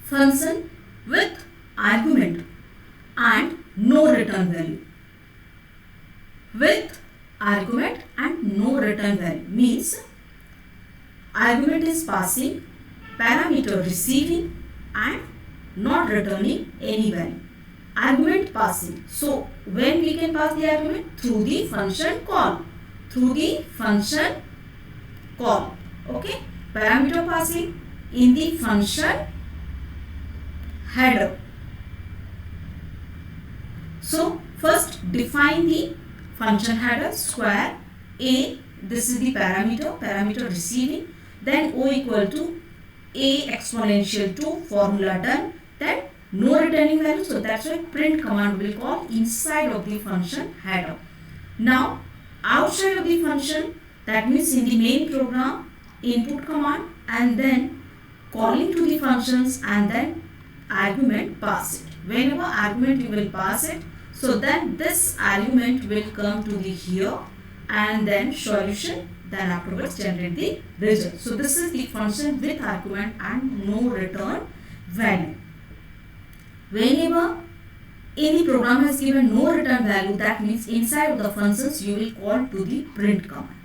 function with argument and no return value. With argument and no return value means argument is passing, parameter receiving and not returning any value. Argument passing. So when we can pass the argument? Through the function call. Through the function call. Okay. Parameter passing in the function header. So first define the function header square a. This is the parameter receiving. Then o equal to a exponential 2 formula done. Then no returning value. So that's why print command will call inside of the function header. Now outside of the function, that means in the main program, input command and then calling to the functions and then argument pass it. Whenever argument you will pass it, so then this argument will come to the here and then solution, then afterwards generate the result. So this is the function with argument and no return value. Whenever any program has given no return value, that means inside of the functions you will call to the print command.